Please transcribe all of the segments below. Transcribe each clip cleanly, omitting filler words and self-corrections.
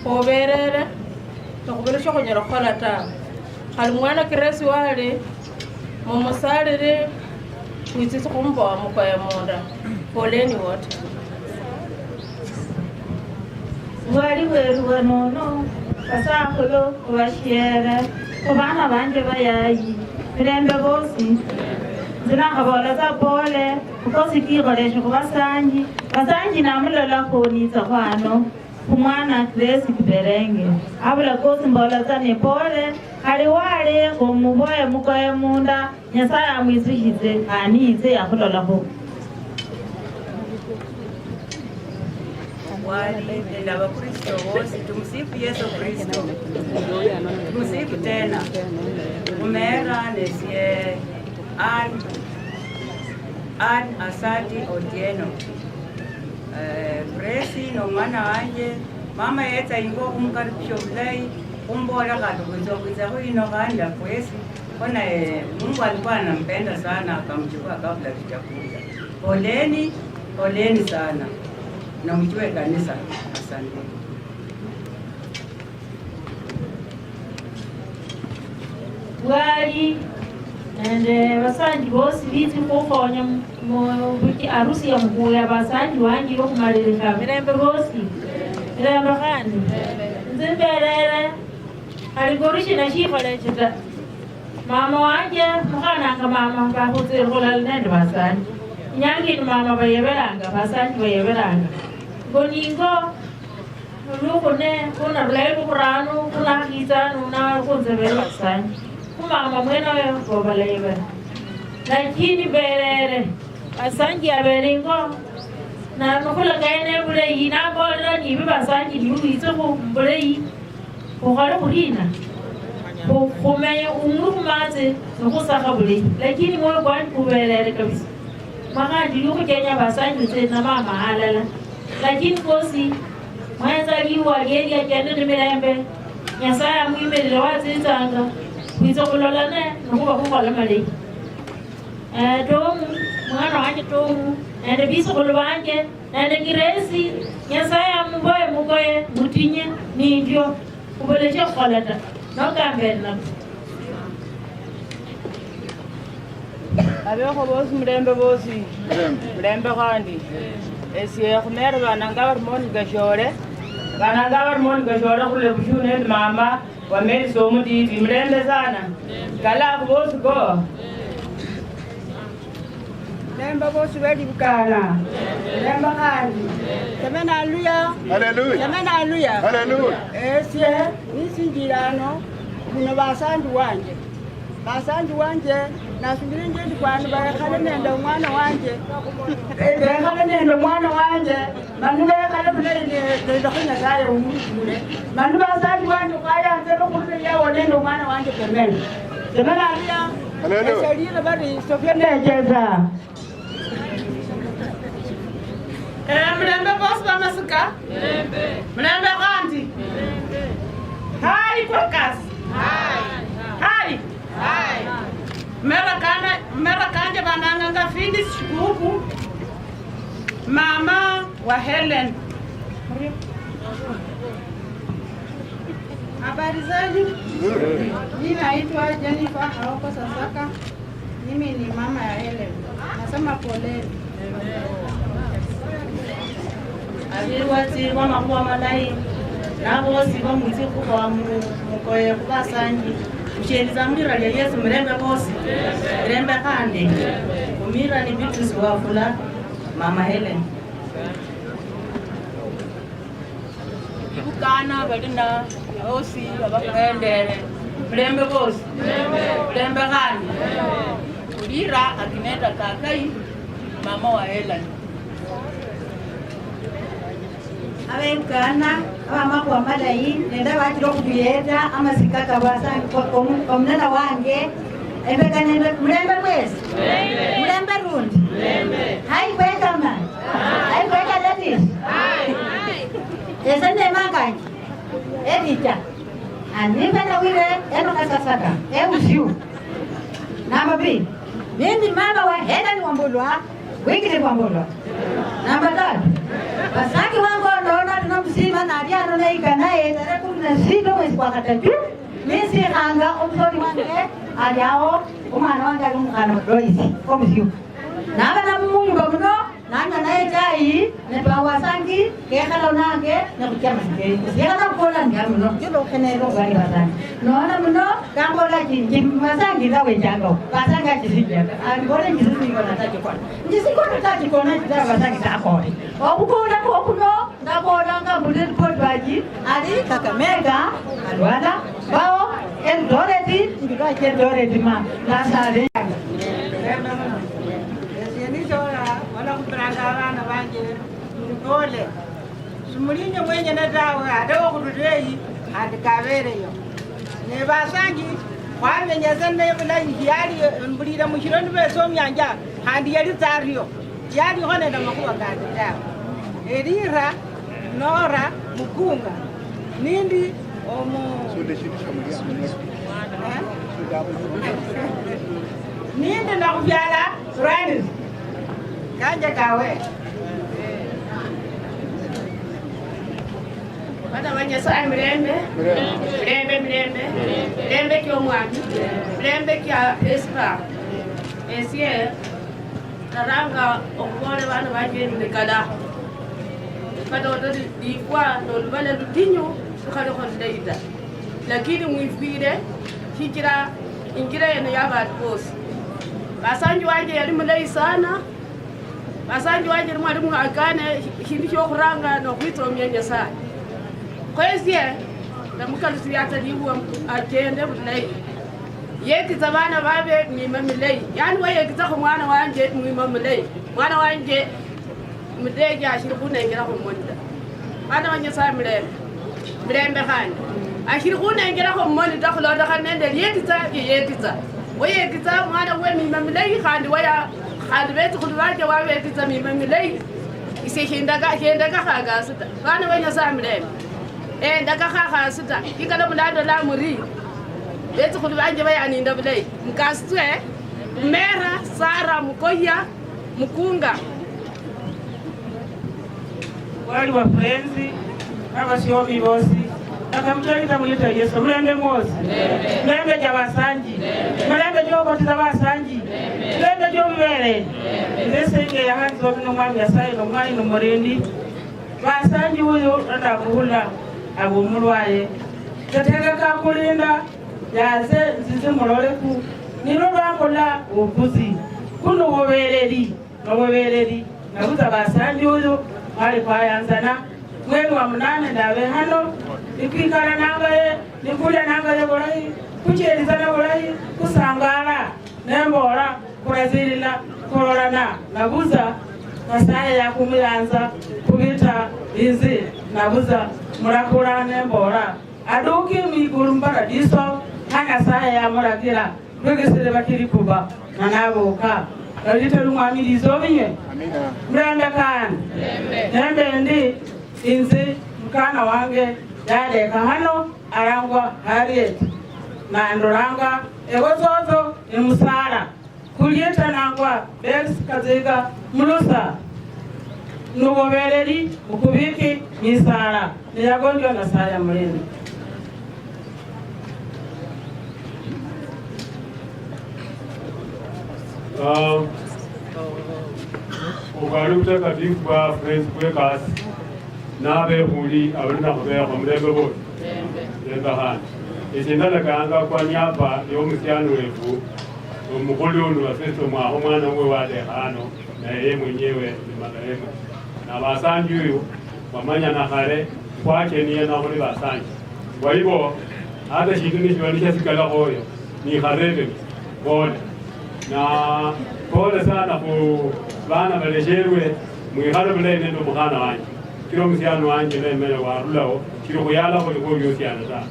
Oberere nokubirisha kunyera kukola ta hali mwana kiresi wale mumusalire kwitsisi kumboa mukoya munda poleni wote wali weru wanono kasakulo washiere kubana banje bayayi mirembe bosi zinakabola za pole kukosi kikolesho kubasanji basanji namulola konitsa kwano kumwana Grace Kiberenge abula kosi mbola za nepole hali wale kumuboye mukoye munda Nyasaye amwisishize anize yakulola ko wali nenda Wakristo wote tumsifu Yesu Kristo. Tumsifu tena. Umera nesie Ann Asati Otieno. Presi no mwana wanje mama yeta ingo kumkaribisha ulai kumbola katukuzokuza huino kanda kwesi kona Mungu alikuwa anampenda sana akamchukua kabla kijakuja. Poleni sana na mjue kanisa. Asante. wali basanji bosi bizi kufonya mu wiki arusi ya mkuya basanji wangi okumalirika mirembe bosi mirembe kandi nzimberere aligorishi na shikolechita mama wanje mukananga mama bakuzirula nende basanji nyangi mama bayeberanga basanji bayeberanga goningo lukune kuna blaibu kuranu kuna kitanu na kunzebera basanji kumama mwena we gobalebe lakini berere basanji aberingo na nokula gaine buleyi na bolera nibi basanji nibize ku buleyi ukale kulina kumeye umuru kumaze nokusaka buleyi lakini moyo kwani kuberere kabisa makandi yuko Kenya basanji tena mama halala lakini kosi mwanza liwa geli agende nimirembe Nyasaye amwimerere wazizanga kwiza kulolane nokuba kukola malei tomu mwana wanje tomu ende bisukulu banje ende Grace Nyasaye amuboye mugoye mutinye nindyo kuboleche kukola ta nokambena abeko bosi mirembe bosi mirembe kandi esiye khumera bananga barmoni gashore kule bushune mama wameli somu titi mirembe sana kala bosi go mirembe bosi wedi bukala mirembe kandi semena haleluya esiye nisinjirano kuno basanji wanje nasubiri njendi kwanu barekale nenda umwana wanje manu barekale nenda kunya zaye umukule manu basanji wanje kwayanze nokulu yawo nenda umwana wanje pembeni semana aliya eselile bari Sofia nejeza mirembe bosi bamasika mirembe kandi hai kwakasi hai mera kanje bananga findi shikuku mama wa Helen. Habari zenu? Mimi naitwa Jennifer Haoko Sasaka. Mimi ni mama ya Helen. Nasema poleni. abirwati makuwa malai nabosi bamwiti kuba mukoye kubasanji usheliza mlira lya Yesu mirembe bosi mirembe kandi umira ni bitu ziwafula mama Helen bukana balina bosi abakendere mirembe bosi mirembe kandi ulira akinenda kakai mama wa Helen Abengana abamakuwa malai nenda batiro kubiyeta amasikaka basa omnana wange ebekane mirembe mwezi mirembe rundi hai kweka man hai kweka ladies esende manganji edita anipenda wile eno kasasaka eusiu namba B mimi mama wa Helen Wambulwa wiki ni Wambulwa namba 3 basaki wangu naona tunamsima na naika naye tarehe 16 mwezi wa Katatu nisihanga omusori wange aliawo umwana wange ali umukana Loisi komisyo nabana mumunyumba muno nanga naye chai netwawasangi kekhala nange nekutyama sikekana kukola ndiamuno kilo khenelo bali basangi nona muno kambola chinji masangi lawe jango basanga chisijaka angole njisiko natakikona njisiko natakikona chitaba basangi takole okukola kokuno ndakola ngambule potwaji ali Kakamega alwala bao Eldoreti ndikache Eldoreti ma nasale wala kupranga abana banje mukole sumulinye mwenye natawe adawo kututeyi andikabereyo ne basangi kwamenya zanne bulayi yali mbulira mushironi besomyanja handi yali zario yali hone na makuwa gandi dawo erira nora mukunga nindi omu nindi nakubyala Rani kanja kawe Bana banyasa mirembe kyo mwami mirembe kya espa esie naranga okubole bana bajeni nekala kadodo dikwa dolbale lutinyo tukale kondeida lakini mwifire hikira ingira yene yabatu bose basanji wanje yali mulei sana basanji wanje mwali muhakane hindi cyo kuranga no kwitomya Nyasaye kwezie ndamukalusi ataliwa agende bulei yeti zabana babe mwima milei yani waye kitako mwana wanje mwima milei mwana wanje mudeje ashiri kunengera ko monda bana banyasa mirembe khani ashiri kunengera ko monda khulonda khanende yeti za waye kitako mwana we mwima milei khandi waya khandi beti khulwaje wabe kitsa mwima milei ise hindaga khaga sita bana banyasa mirembe ndaka kha sita ikala mulando la muri beti khulwaje bayani ndabulei mkaswe mera Sara Mukoya Mukunga wali wa friends abasyomi bosi akamchaita mulita Yesu mulende mosi mulende jabasanji mulende jokotiza basanji mulende jobere ndesenge yahanzo bino mwami Nyasaye no mwani no murendi basanji uyo ndakuhula abo mulwaye tatega kakulinda yaze nzize muloleku nino bakola obuzi kuno wobereri nabuza basanji uyo ali kwayanzana mwezi wa 8 ndabe hano ikikala nangaye nikulya nangaye bulayi kucherizana bulayi kusangala nembora kurazirila kororana nabuza Nyasaye yakumuyanza kubita izi nabuza murakura nembora aduki miguru mparadiso Nyasaye yamuragira rwegesere bakiri kuba nanabuka Ralitelu mwamiri zovinye mrembe kan mrembe ndi inzi mkana wange yadeka hano arangwa Harriet na ndoranga egozozo imusara kulieta nangwa Bex Kaziga Mulusa nubobereri ukubiki misara niyagonjwa na saya mulini Ugali utakatifu kwa friends kwekas nabe huli abulina kubeya kwa mrembe bote lemba hana isindala kanga kwa nyapa yomusyano wefu umukuli unu waseso mwaho mwana uwe wade hano na yeye mwenyewe ni magarema na basanji uyu wamanya na hare kwa keniye na huli basanji kwa hivyo hata shikini shiwanisha sikala hoyo ni harebe bole na pole sana ku bana balejerwe mwihalo bale nendo mukana wanje kiro musiano wanje nemele warulao kiro kuyala ko ko yosiana ta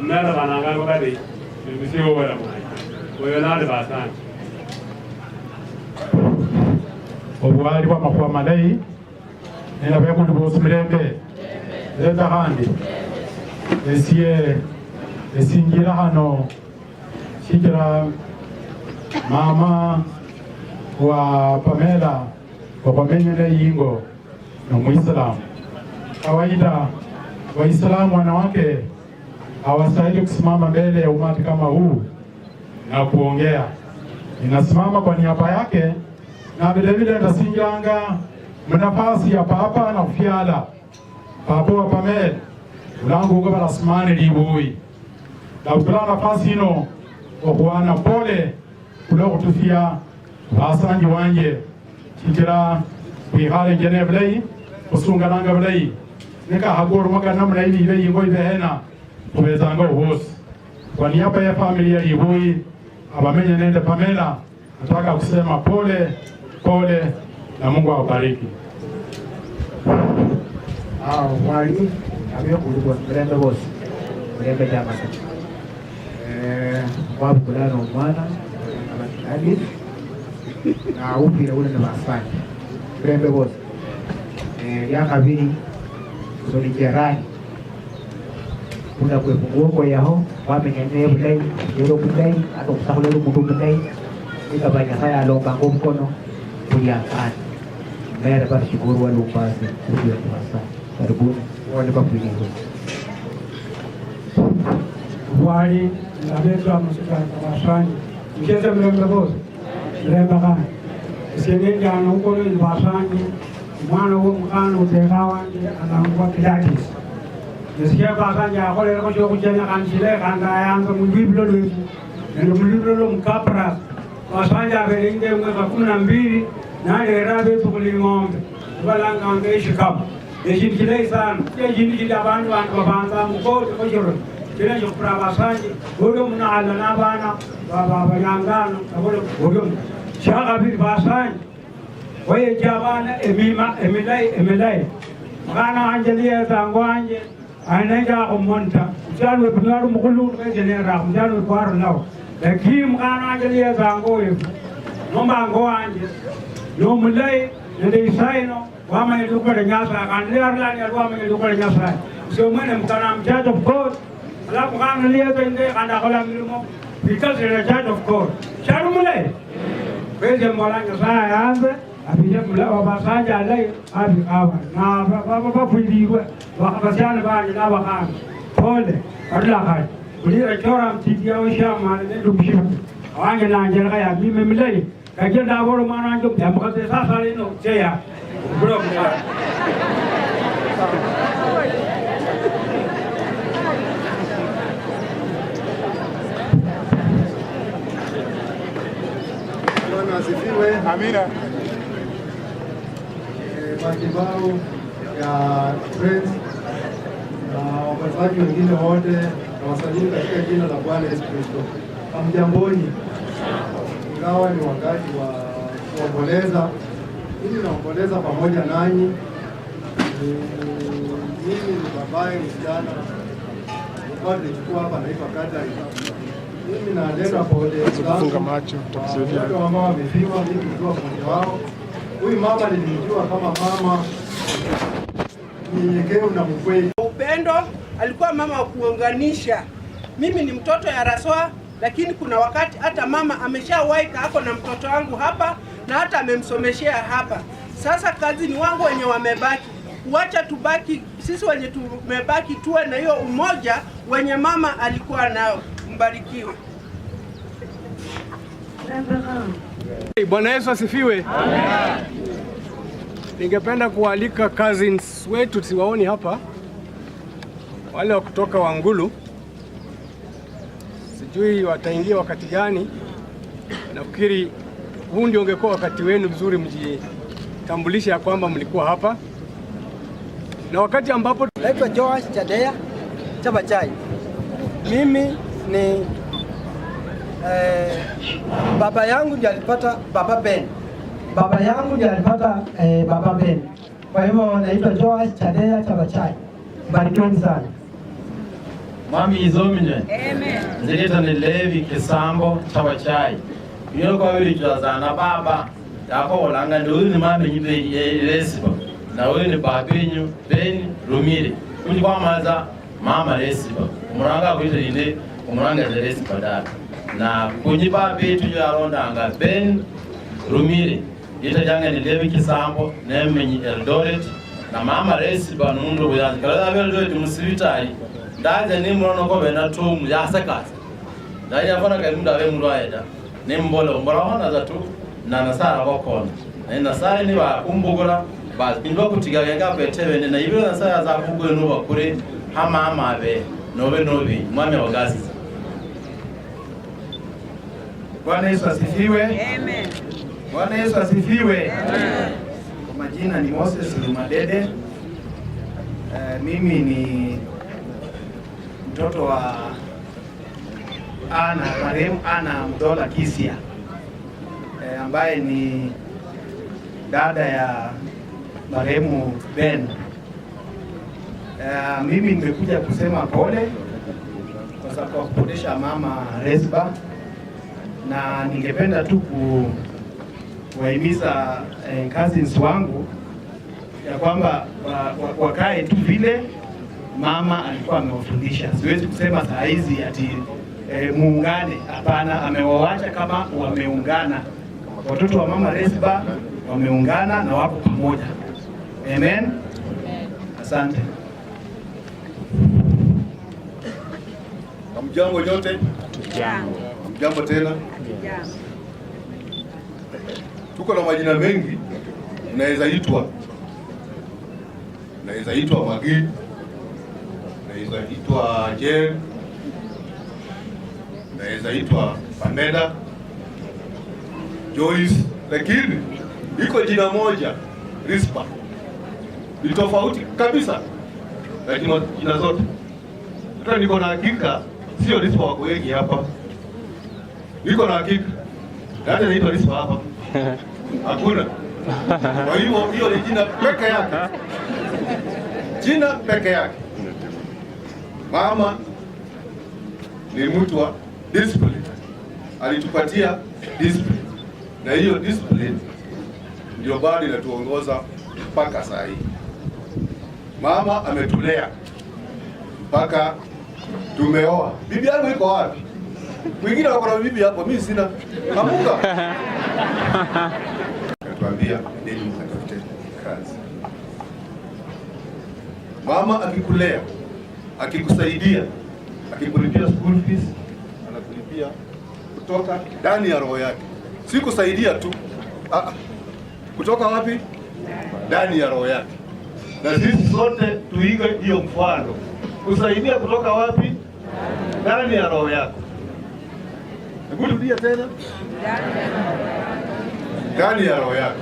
nara bana ngalo kale bisiyo wala mwana oyo nale basani obwali bwa makuwa malayi nena bekundu bosi mirembe leta handi esingira hano shikira mama wa Pamela wa pamenye na yingo na Muislamu kawaida Waislamu wanawake hawastahili kusimama mbele ya umati kama huu na kuongea. Ninasimama kwa niaba yake na vilevile ndasinjanga mnafasi ya papa na kufyala papa wa Pamela ulangu uga barasimane libui na ukula nafasi ino okuwana pole kule kutufia basanji wanje chikira kwihale njene bulai kusungananga bulai nika haguru magana mulai bibe yingo ibehena kubezanga uhosi kwa niaba ya familia libui abamenye nende Pamela nataka kusema pole pole na Mungu awabariki. Wali abiyo kulikuwa mrembe bosi mrembe jama wabu kulana umwana hadi na upira ule na basani mrembe bosi ya kabiri zoni jerani kuna kuepunguko yaho wamenyane bulai yero bulai ato kusahulelo mudu bulai ikabanya haya alonga mkono kuliakani mbele basi shukuru wale upasi kuja kwa karibuni wale papulizo wali nabetwa musika basani ngeze mlembe bosi mlembe kana sengeni ana uko ni basani mwana wo mkana utekawa anangwa pilatis nisikia basani akole ko jo kujanya kanjile kanda yanga mujiblo lwetu ndio mliblo mkapra basani abelenge mwaka 12 na erabe tukuli ngombe balanga ngeshi kama ejini kile sana ejini kile abantu babanza mukode ko joro kile jo prabasanje bodo muna ala na bana baba yangana bodo shaka bi basanje waye jabana emilai kana anjelia tangwanje anaja kumonta mjalo bingaru mukulu ke jenera mjalo kwaro lao lakini kana anjelia tangoye nomba ngwanje no mulai nende isaino wama ilukole nyasa kan learla ni wama ilukole nyasa so mwene mkana judge of God ala mkana liyeto inde kana kola milimo because you're a judge of God sharu mulai weze mwalanga saa yanze abije mula wabasanja alai abi kawa na baba fuidiwe wakabasiana bani na wakana pole adla kai ulira chora mtidia oshama ne dumshima wange na njera ya mimi mulai kajia daboro mana njo mkate sasa lino cheya bro mwa Bwana asifiwe. Amina. Makibao ya friends na wapazaji wengine wote na wasalimu katika jina la Bwana Yesu Kristo. Hamjamboni. Ingawa ni wakati wa kuomboleza, mimi naomboleza pamoja nanyi. Mimi ni babaye msichana kwa nilichukua hapa naitwa Kadari. Mimi naleta pole kufunga macho tutakusaidia. Watu ambao wamefiwa mimi nilikuwa mmoja wao. Huyu mama nilimjua kama mama mnyenyekevu na mkweli. Upendo alikuwa mama wa kuunganisha. Mimi ni mtoto ya Raswa, lakini kuna wakati hata mama ameshawahi hapo na mtoto wangu hapa na hata amemsomeshea hapa. Sasa kazi ni wangu wenye wamebaki. Wacha tubaki sisi wenye tumebaki tuwe na hiyo umoja wenye mama alikuwa nao. Mbarikiwe. Bwana Yesu asifiwe. Amen. Ningependa kualika cousins wetu siwaoni hapa, wale wa kutoka Wangulu. Sijui wataingia wakati gani. Nafikiri huu ndio ungekuwa wakati wenu mzuri mjitambulishe ya kwamba mlikuwa hapa. Na wakati ambapo naitwa Joash Chadea Chabachai. Mimi ni baba yangu ndiye alipata baba Ben. Baba yangu ndiye alipata baba Ben. Kwa hivyo naitwa Joash Chadea Chabachai. Barikiweni sana. Mami izomine. Amen. Zileta ni Levi Kisambo Chabachai. Yoro kwa wili tuwazana baba. Yako olanga ndio ni mami nyibe Resiba. Na wewe ni babenyu Ben Rumire. Kuni kwa maza mama Resiba. Muranga kuita inde umuranga Resiba dada. Na kunyi babe tu yarondanga Ben Rumire. Yita janga ni Levi Kisambo na mmenyi Eldoret na mama resi ba mundu buyanzi kala belo ndi musibitali ndaje ni muno ko bena tumu ya sakasa ndaje afana ka mundu abe mundu ayeda ni mbolo mbora hona za tu na nasara bakona na nasara ni ba kumbugura ba ndo kutiga yanga petebe na ibyo nasara za kugwe no bakure ha mama abe nobe mwami wa gazi. Bwana Yesu asifiwe. Amen. Bwana Yesu asifiwe. Amen. Kwa majina ni Moses Lumadede. Mimi ni mtoto wa marehemu Ana Mdola Kisia, ambaye ni dada ya marehemu Ben. Mimi nimekuja kusema pole kwa sababu ya kupotesha mama Resba, na ningependa tu kuwahimiza cousins wangu ya kwamba wakae tu vile mama alikuwa amewafundisha. Siwezi kusema saa hizi ati muungane, hapana. Amewaacha kama wameungana, watoto wa mama Resba wameungana na wako pamoja. Amen. Asante. Hamjambo nyote? Hamjambo tena? Tuko na majina mengi. Naweza itwa Magi, naweza itwa Jen, naweza itwa Pamela, Joyce, lakini iko jina moja, Rispa. Ni tofauti kabisa lakini jina zote. Hata niko na hakika sio Rispa wako wengi hapa. Niko na hakika hata naitwa Rispa hapa hakuna. Kwa hiyo ni jina peke yake, jina peke yake. Mama ni mtu wa discipline, alitupatia discipline, na hiyo discipline ndio bado inatuongoza mpaka saa hii. Mama ametulea mpaka tumeoa. Bibi yangu iko wapi? Wengine wako na bibi hapo, mimi sina. Amuka. Natuambia nini mtafute kazi. Mama akikulea, akikusaidia, akikulipia school fees, anakulipia kutoka ndani ya roho yake. Si kusaidia tu. Kutoka wapi? Ndani ya roho yake. Na sisi sote tuige hiyo mfano. Kusaidia kutoka wapi? Ndani ya roho yako. Hebu rudia tena. Ndani ya roho yako.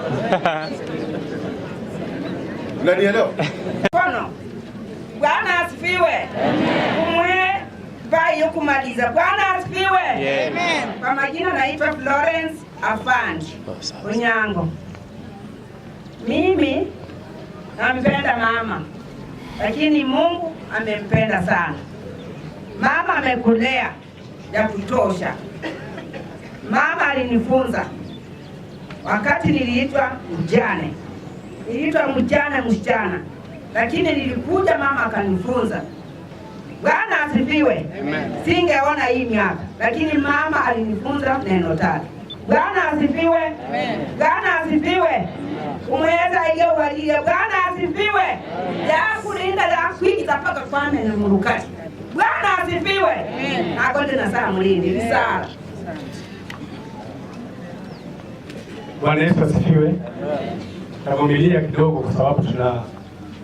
Unanielewa? Kono. Bwana asifiwe. Kumwe bai kumaliza. Bwana asifiwe. Amen. Kwa majina naitwa Florence Afandi Onyango. Mimi nampenda mama, lakini Mungu amempenda sana. Mama amekulea ya kutosha. Mama alinifunza wakati niliitwa mjane. Niliitwa mjane msichana, lakini nilikuja mama akanifunza. Bwana asifiwe. Amen. Singeona hii miaka, lakini mama alinifunza neno tatu. Bwana asifiwe. Amen. Bwana asifiwe. Umeweza ile walile. Bwana asifiwe. Ya kulinda la kuikiza paka kwane na murukati. Bwana asifiwe. Amen. Akonde na saa mlindi risala. Bwana Yesu asifiwe. Tavumilia kidogo kwa sababu tuna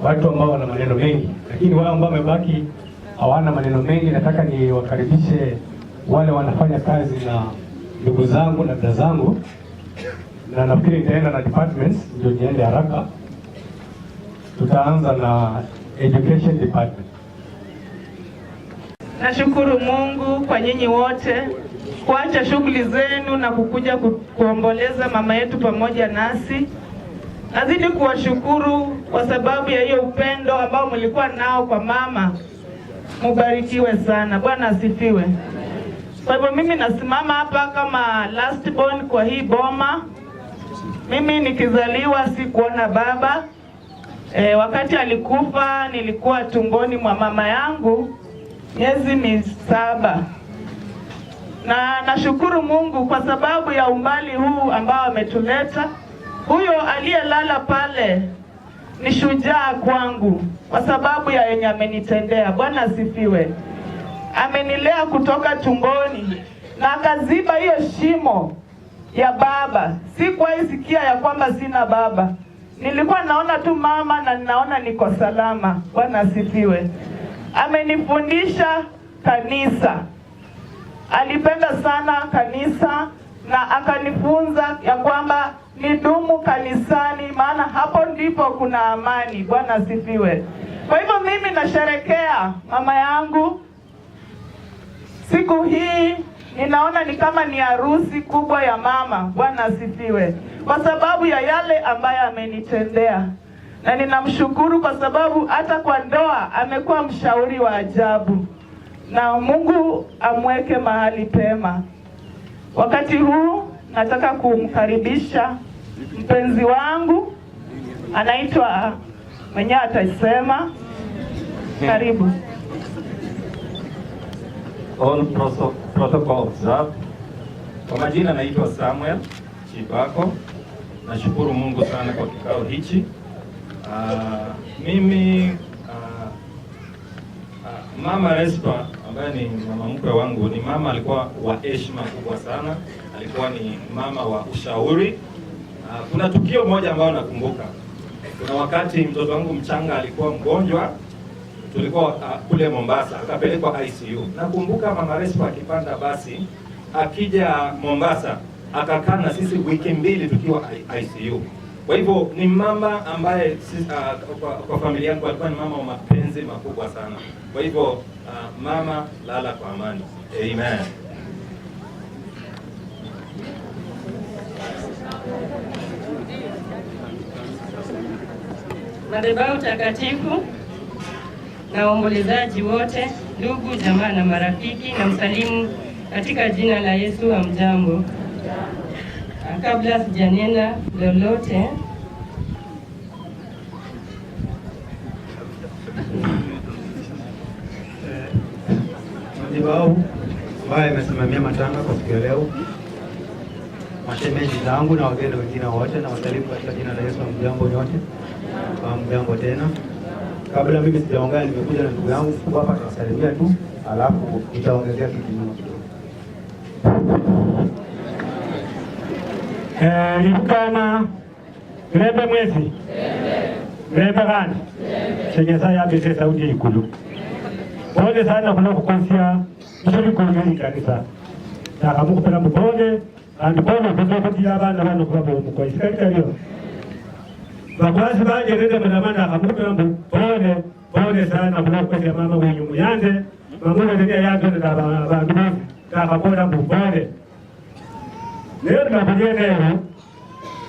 watu ambao wana maneno mengi, lakini wale ambao wamebaki hawana maneno mengi. Nataka niwakaribishe wale wanafanya kazi na ndugu zangu na dada zangu, na nafikiri nitaenda na departments ndio niende haraka. Tutaanza na education department. Nashukuru Mungu kwa nyinyi wote kuacha shughuli zenu na kukuja kuomboleza mama yetu pamoja nasi. Nazidi kuwashukuru kwa sababu ya hiyo upendo ambao mlikuwa nao kwa mama. Mubarikiwe sana. Bwana asifiwe. Kwa hivyo mimi nasimama hapa kama last born kwa hii boma. Mimi nikizaliwa sikuona baba. Wakati alikufa nilikuwa tumboni mwa mama yangu miezi 7. Na nashukuru Mungu kwa sababu ya umbali huu ambao ametuleta. Huyo aliyelala pale ni shujaa kwangu kwa sababu ya yenye amenitendea. Bwana asifiwe. Amenilea kutoka tumboni na akaziba hiyo shimo ya baba. Sikuwahi sikia ya kwamba sina baba. Nilikuwa naona tu mama na ninaona niko salama. Bwana asifiwe. Amenifundisha kanisa. Alipenda sana kanisa na akanifunza ya kwamba nidumu kanisani, maana hapo ndipo kuna amani. Bwana asifiwe. Kwa hivyo mimi nasherekea mama yangu. Siku hii ninaona ni kama ni harusi kubwa ya mama. Bwana asifiwe. Kwa sababu ya yale ambayo amenitendea. Na ninamshukuru kwa sababu hata kwa ndoa amekuwa mshauri wa ajabu. Na Mungu amweke mahali pema. Wakati huu nataka kumkaribisha mpenzi wangu, anaitwa mwenye atasema. Karibu. All protocol observed. Kwa majina naitwa Samuel Chibako. Nashukuru Mungu sana kwa kikao hichi. Mimi Mama Respa ambaye ni mama mkwe wangu, ni mama alikuwa wa heshima kubwa sana. Alikuwa ni mama wa ushauri. Kuna tukio moja ambalo nakumbuka. Kuna wakati mtoto wangu mchanga alikuwa mgonjwa, tulikuwa kule Mombasa, akapelekwa ICU. Nakumbuka Mama Respa akipanda basi akija Mombasa, akakaa na sisi wiki mbili tukiwa ICU. Kwa hivyo ni mama ambaye kwa familia yangu alikuwa ni mama wa mapenzi makubwa sana. Kwa hivyo mama, lala kwa amani. Amen. Madhabahu takatifu na waombolezaji wote, ndugu, jamaa na marafiki, na msalimu katika jina la Yesu. Hamjambo. Kabla sijanena lolote, madhabahu ambaye amesimamia matanga kwa siku ya leo, mashemeji zangu na wageni wengine wote, na wasalimu katika jina la Yesu. Hamjambo nyote. Hamjambo tena. Kabla mimi sijaongea, nimekuja na ndugu yangu kubwa hapa, tutasalimia tu, alafu nitaongezea kitu kidogo. Ibukana Lembe mwezi Lembe gani Shenyesa ya bese Saudi ikulu. Pole sana kuna kukonsia mshuri kulingani kanisa. Na kamu kupela mbone and pole kutoka abana bano kwa mko isikata leo. Bakwasi baje rede mdamana kamu kupela pole sana kuna kukonsia mama wenyu muyande. Mamuna ndia yako na bandu kakabona mbone. Leo tunakuja leo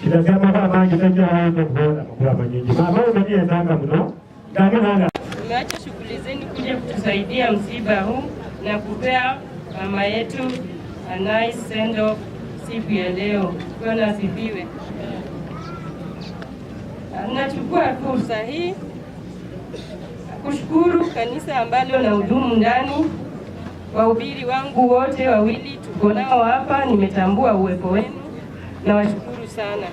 tunasema kama ngitajia hapo kuona kwa manyinyi. Mama unajua tanga mno. Ndani hanga. Tumeacha shughuli zenu kuja kutusaidia msiba huu na kupea mama yetu a nice send off siku ya leo. Bwana asifiwe. Nachukua fursa hii kushukuru kanisa ambalo na hudumu ndani. Wahubiri wangu wote wawili tuko nao hapa, nimetambua uwepo wenu na washukuru sana.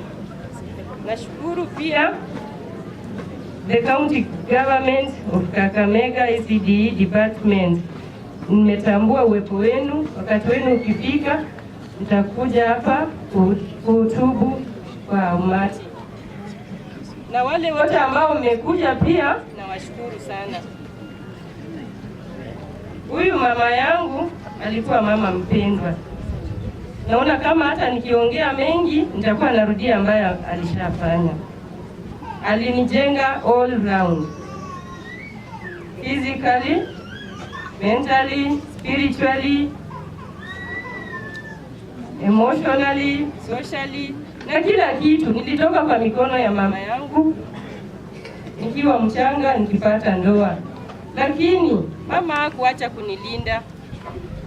Nashukuru pia the county government of Kakamega ECDE department. Nimetambua uwepo wenu, wakati wenu ukifika nitakuja hapa kuhutubu kwa umati. Na wale wote ambao mmekuja pia na washukuru sana. Huyu mama yangu alikuwa mama mpendwa. Naona kama hata nikiongea mengi nitakuwa narudia ambayo alishafanya. Alinijenga all round. Physically, mentally, spiritually, emotionally, socially, na kila kitu. Nilitoka kwa mikono ya mama yangu nikiwa mchanga nikipata ndoa. Lakini mama hakuacha kunilinda.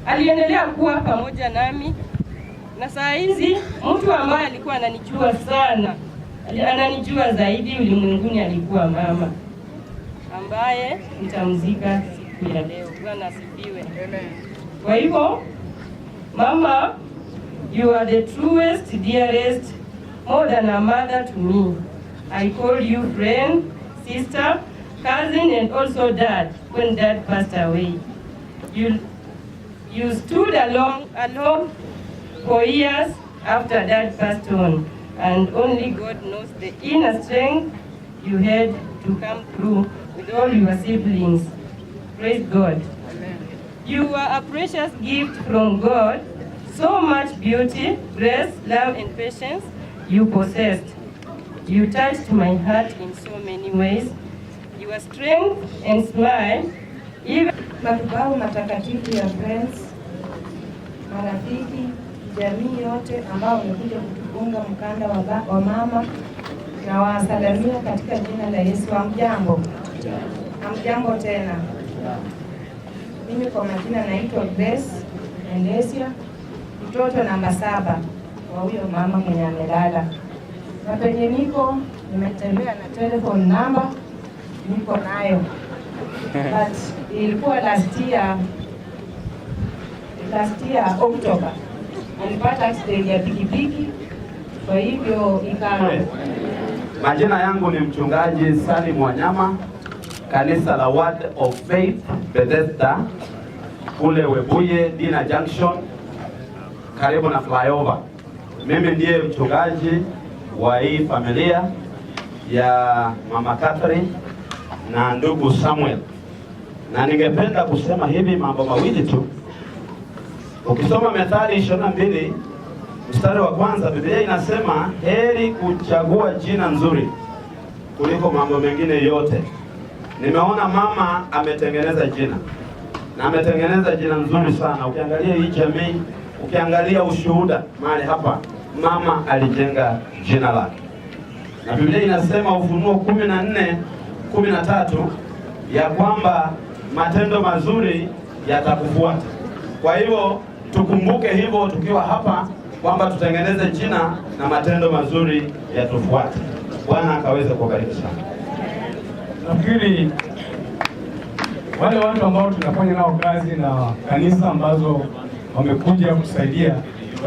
Aliendelea kuwa pamoja nami. Na saa hizi mtu ambaye alikuwa ananijua sana, ananijua zaidi ulimwenguni, alikuwa mama ambaye nitamzika siku ya leo. Bwana asifiwe. Amen. Kwa hivyo mama, you are the truest, dearest, more than a mother to me. I call you friend sister, cousin, and also dad when dad passed away. You stood alone for years after dad passed on, and only God knows the inner strength you had to come through with all your siblings. Praise God. You were a precious gift from God. So much beauty, grace, love, and patience you possessed. You touched my heart in so many ways. Your strength and smile, even madhabahu matakatifu ya Friends, marafiki, jamii yote ambao wamekuja kutufunga mkanda wa mama, na wasalamia katika jina la Yesu. Hamjambo? Hamjambo tena. Mimi kwa majina naitwa Grace Endesia, mtoto namba 7 wa huyo mama mwenye amelala. Na penye niko nimetembea na telephone number niko nayo. But ilikuwa last year October alipata accident ya pikipiki, kwa hivyo Majina yangu ni mchungaji Salim Wanyama, kanisa la Word of Faith Bethesda kule Webuye Dina Junction karibu na flyover. Mimi ndiye mchungaji wa hii familia ya Mama Catherine na ndugu Samuel. Na ningependa kusema hivi mambo mawili tu. Ukisoma Methali 22 mstari wa 1, Biblia inasema heri kuchagua jina nzuri kuliko mambo mengine yote. Nimeona mama ametengeneza jina. Na ametengeneza jina nzuri sana. Ukiangalia hii jamii, ukiangalia ushuhuda mahali hapa, mama alijenga jina lake. Na Biblia inasema Ufunuo 14:13 ya kwamba matendo mazuri yatakufuata. Kwa hivyo tukumbuke hivyo tukiwa hapa kwamba tutengeneze jina na matendo mazuri yatufuate. Bwana akaweze kubariki sana. Nafikiri wale watu ambao tunafanya nao kazi na kanisa ambazo wamekuja kusaidia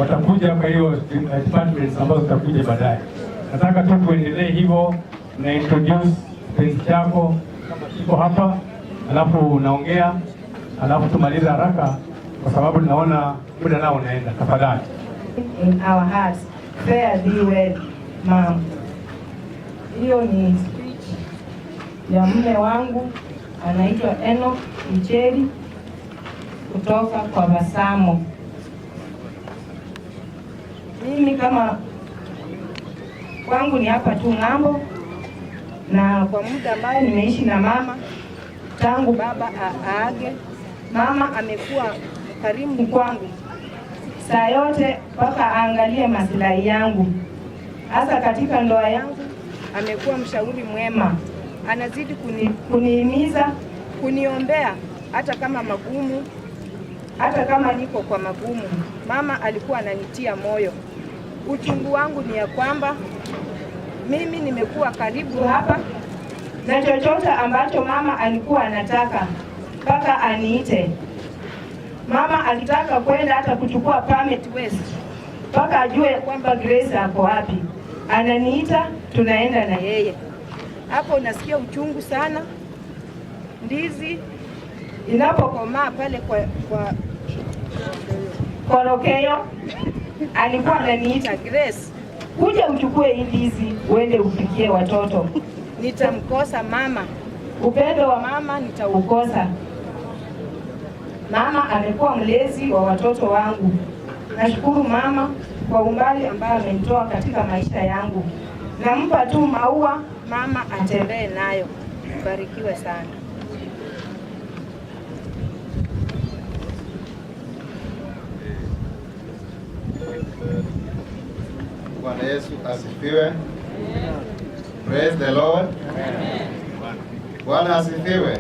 watakuja kwa hiyo departments ambazo zitakuja baadaye. Nataka tu tuendelee hivyo na introduce penzi chako kama kiko hapa, alafu unaongea, alafu tumalize haraka kwa sababu tunaona muda nao unaenda. Tafadhali. In our hearts, fare thee well, Mom. Hiyo ni speech ya mume wangu anaitwa Enoch Icheri kutoka kwa Basamo. Mimi kama kwangu ni hapa tu ng'ambo, na kwa muda ambayo nimeishi na mama tangu baba aage, mama amekuwa karimu kwangu saa yote mpaka aangalie maslahi yangu. Hasa katika ndoa yangu amekuwa mshauri mwema, anazidi kunihimiza, kuniombea hata kama magumu, hata kama niko kwa magumu. Mama alikuwa ananitia moyo. Uchungu wangu ni ya kwamba mimi nimekuwa karibu hapa, na chochote ambacho mama alikuwa anataka mpaka aniite. Mama alitaka kwenda hata kuchukua permit West mpaka ajue kwamba Grace ako wapi. Ananiita, tunaenda na yeye. Hapo unasikia uchungu sana. Ndizi inapokomaa pale kwa Korokeo alikuwa ananiita, Grace, kuja uchukue hii ndizi uende upikie watoto. Nitamkosa mama, upendo wa mama nitaukosa. Mama amekuwa mlezi wa watoto wangu. Nashukuru mama kwa umbali ambao amenitoa katika maisha yangu. Nampa tu maua mama atembee nayo. Barikiwe sana. Bwana Yesu asifiwe. Praise the Lord. Bwana asifiwe.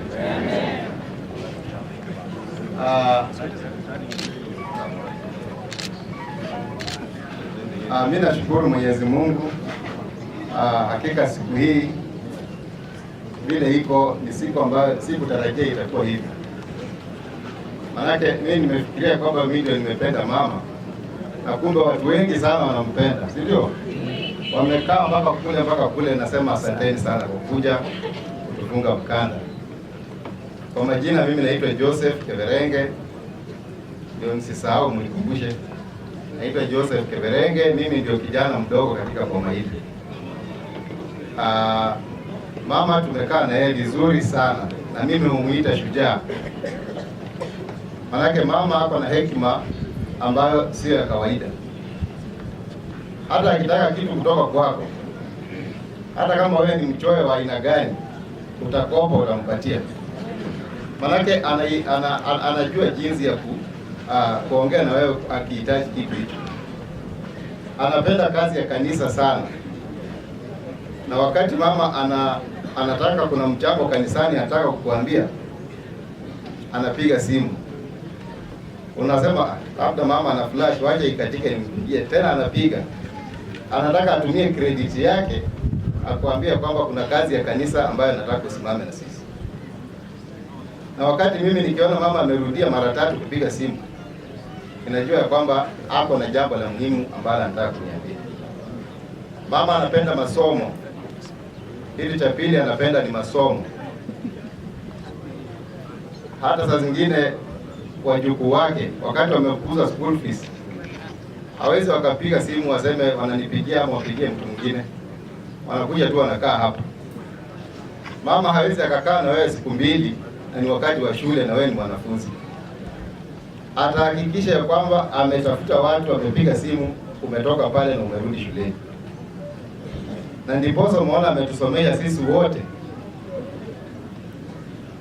Mimi nashukuru Mwenyezi Mungu. Hakika siku hii vile iko ni siku ambayo sikutarajia itakuwa hivi. Maanake mimi nimefikiria kwamba mimi ndio nimependa mama, na kumbe watu wengi sana wanampenda, si ndio? Wamekaa mpaka kule, nasema asanteni sana kwa kuja kufunga mkanda. Kwa majina mimi naitwa Joseph Keverenge, ndio msisahau mlikumbushe. Naitwa Joseph Keverenge, mimi ndio kijana mdogo katika boma hili. Mama tumekaa na yeye vizuri sana, na mimi humuita shujaa. Manake mama hapa na hekima ambayo sio ya kawaida. Hata akitaka kitu kutoka kwako, hata kama wewe ni mchoyo wa aina gani, utakopa utampatia. Manake anajua jinsi ya kuongea na wewe akihitaji kitu hicho. Anapenda kazi ya kanisa sana. Na wakati mama anataka kuna mchango kanisani anataka kukuambia, anapiga simu. Unasema labda mama ana flash, waje ikatike nimpigie. Tena anapiga. Anataka atumie credit yake akwambia kwamba kuna kazi ya kanisa ambayo anataka kusimama na sisi. Na wakati mimi nikiona mama amerudia mara 3 kupiga simu, ninajua kwamba hapo na jambo la muhimu ambalo anataka kuniambia. Mama anapenda masomo. Hili cha pili anapenda ni masomo. Hata saa zingine wajukuu wake wakati wamekuza school fees, hawezi wakapiga simu waseme wananipigia ama wapigie mtu mwingine. Wanakuja tu wanakaa hapa. Mama hawezi akakaa na wewe siku 2 na ni wakati wa shule na wewe ni mwanafunzi. Atahakikisha ya kwamba ametafuta watu, amepiga simu, umetoka pale na umerudi shuleni. Na ndiposa umeona ametusomea sisi wote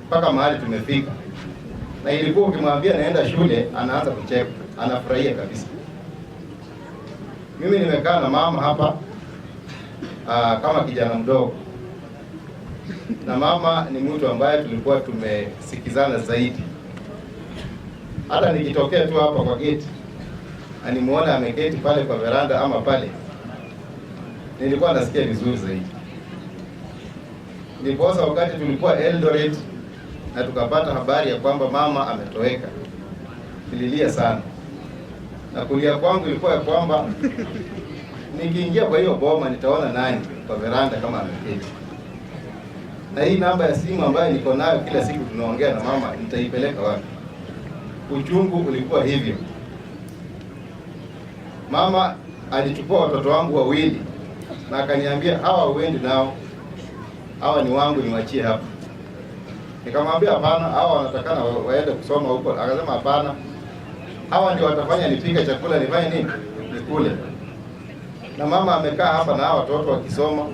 mpaka mahali tumefika. Na ilikuwa ukimwambia naenda shule, anaanza kucheka, anafurahia kabisa. Mimi nimekaa na mama hapa kama kijana mdogo. Na mama ni mtu ambaye tulikuwa tumesikizana zaidi. Hata nikitokea tu hapa kwa gate, animuona ameketi pale kwa veranda ama pale, nilikuwa nasikia vizuri zaidi. Ndiposa wakati tulikuwa Eldoret na tukapata habari ya kwamba mama ametoweka, nililia sana. Na kulia kwangu ilikuwa ya kwamba nikiingia kwa hiyo boma nitaona nani kwa veranda kama ameketi. Na hii namba ya simu ambayo niko nayo kila siku tunaongea na mama, nitaipeleka wapi? Uchungu ulikuwa hivyo. Mama alichukua watoto wangu wawili na akaniambia hawa uende nao, hawa ni wangu, niwachie hapa. Nikamwambia hapana, hawa wanatakana waende kusoma huko. Akasema hapana, hawa ndio watafanya nipike chakula, nifanye nini? Nikule. Na mama amekaa hapa na hawa watoto wakisoma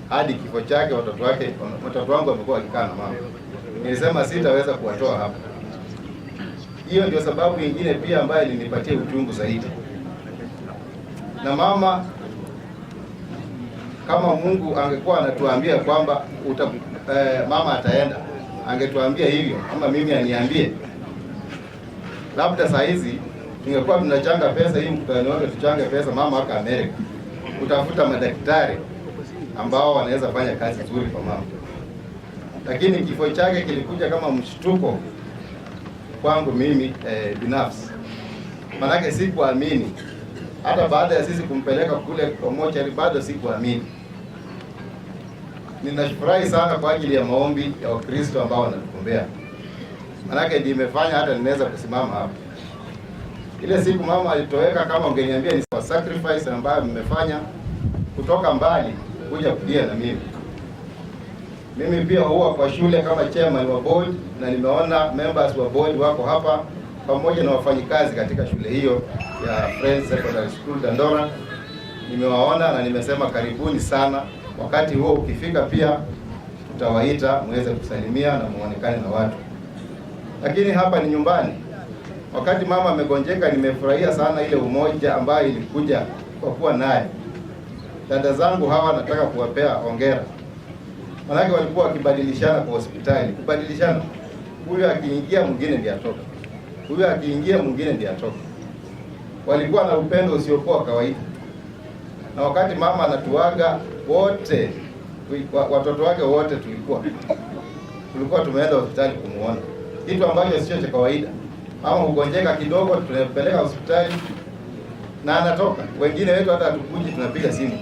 hadi kifo chake. Watoto wangu wamekuwa wakikaa na mama. Nilisema sitaweza kuwatoa hapa. Hiyo ndio sababu nyingine pia ambayo ilinipatia uchungu zaidi. Na mama, kama Mungu angekuwa anatuambia kwamba mama ataenda, angetuambia hivyo, ama mimi aniambie, labda saa hizi tungekuwa tunachanga pesa hii mkutano wote, tuchange pesa mama haka Amerika kutafuta madaktari ambao wanaweza fanya kazi nzuri kwa mama. Lakini kifo chake kilikuja kama mshtuko kwangu mimi binafsi. Manake sikuamini. Hata baada ya sisi kumpeleka kule kwa mochari bado sikuamini. Ninashukuru sana kwa ajili ya maombi ya Wakristo ambao wanatuombea. Manake ndiyo imefanya hata ninaweza kusimama hapa. Ile siku mama alitoweka, kama ungeniambia ni sacrifice ambayo mmefanya kutoka mbali kuja kulia na mimi. Mimi pia huwa kwa shule kama chairman wa board, na nimeona members wa board wako hapa pamoja na wafanyikazi katika shule hiyo ya Friends Secondary School Dandora. Nimewaona na nimesema karibuni sana. Wakati huo ukifika pia tutawaita muweze kusalimia na muonekane na watu. Lakini hapa ni nyumbani. Wakati mama amegonjeka, nimefurahia sana ile umoja ambayo ilikuja kwa kuwa naye. Dada zangu hawa nataka kuwapea hongera. Manake walikuwa wakibadilishana kwa hospitali, kubadilishana. Huyu akiingia mwingine ndiye atoka. Huyu akiingia mwingine ndiye atoka. Walikuwa na upendo usiokuwa kawaida. Na wakati mama anatuaga wote, watoto wake wote tulikuwa tumeenda hospitali kumuona. Kitu ambacho sio cha kawaida. Mama hugonjeka kidogo, tunapeleka hospitali na anatoka. Wengine wetu hata hatukuji, tunapiga simu.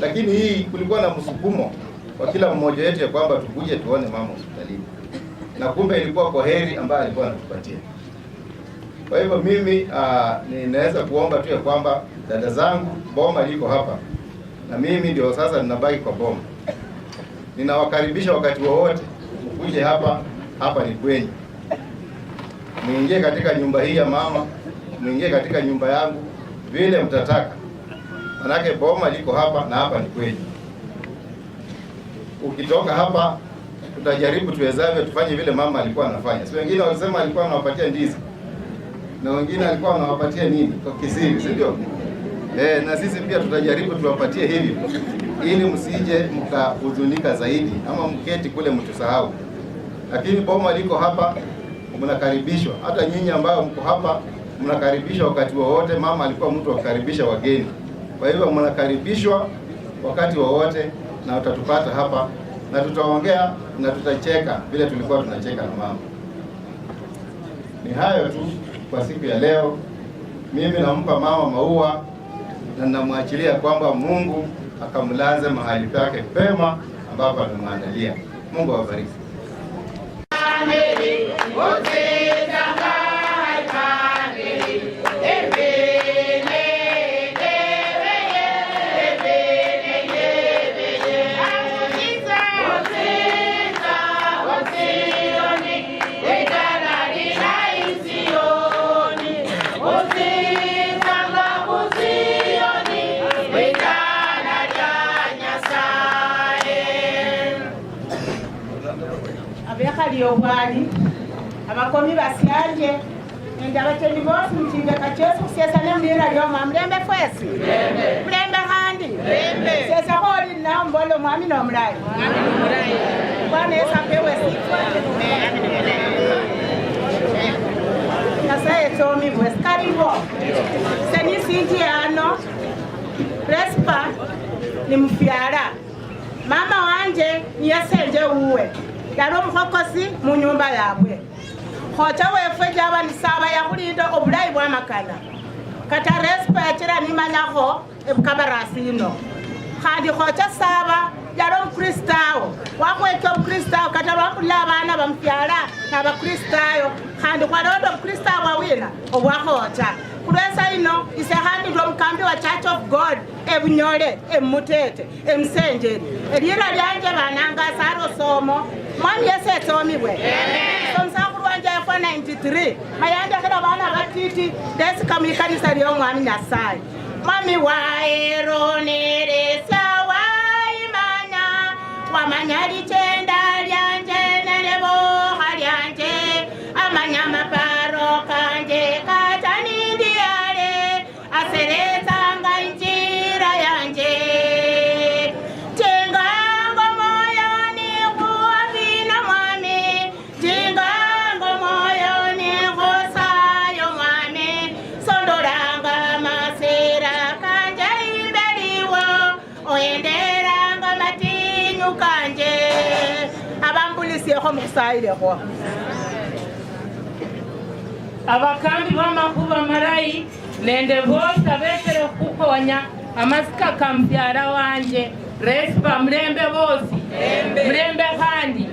Lakini hii kulikuwa na msukumo kwa kila mmoja wetu ya kwamba tukuje tuone mama hospitalini, na kumbe ilikuwa kwa heri ambayo alikuwa anatupatia. Kwa hivyo mimi ninaweza kuomba tu ya kwamba dada zangu, boma liko hapa na mimi ndio sasa ninabaki kwa boma. Ninawakaribisha wakati wowote mkuje hapa, hapa ni kwenyu. Muingie katika nyumba hii ya mama, muingie katika nyumba yangu vile mtataka. Manake boma liko hapa na hapa ni kwenyu. Ukitoka hapa tutajaribu tuwezavyo tufanye vile mama alikuwa anafanya. Si wengine walisema alikuwa anawapatia ndizi, na wengine alikuwa anawapatia nini kwa kisiri, si ndio? Na sisi pia tutajaribu tuwapatie hivi ili msije mkahuzunika zaidi ama mketi kule mtusahau. Lakini boma liko hapa, mnakaribishwa. Hata nyinyi ambao mko hapa mnakaribishwa wakati wowote. Mama alikuwa mtu wa kukaribisha wageni. Kwa hivyo mnakaribishwa wakati wowote na utatupata hapa na tutaongea na tutacheka vile tulikuwa tunacheka na mama. Ni hayo tu kwa siku ya leo. Mimi nampa mama maua na namwachilia kwamba Mungu akamlaze mahali pake pema ambapo amemwandalia. Mungu awabariki. Obwali abakomi basyanje ende abateni bose mukindeka kyose kusesane mulira lyoma mulembe fwesi mulembe kandi sesa holi na mbolo mwami no mulai Bwana Yesu apewe sifa. Kasaye tomi bwesi karibu senisiti ano Respa ni mfyara mama wanje niyasenje uwe yaro mukhokosi mu nyumba yabwe khocha wefe jaba ni saba ya kulinda obulayi bwa makana kata Respa yakira nimanyakho ebukabarasino khandi khocha saba yaro mkristao wakweka mkristao kata bakula abana bamfyala n'abakristayo khandi kwarondo mkristao wawina obwakhocha kulesa ino isehandi ndo mkambi wa Church of God ebunyole emutete emsenjeri elira lyanje bananga saro somo mwami Yesu tomibwe somsakuru wanje yafa 93 mayanda kada bana batiti desi kamikanisa lyo mwami Nyasaye mwami waeronere sawa imanya wamanyali chenda lyanje nelebo halyanje amanya maparo kanje katani ndiale asereza nganjira yanje tengango moyoni kuwavina mwami tengango moyoni kusayo mwami sondoranga masera kanje ibeliwo oyenderanga matinyu kanje abambulisiyekho mukusayilekho abakambi b'amakuba marayi nende bose abekere kukonya amasika kambyara wanje Respa mulembe bose mulembe kandi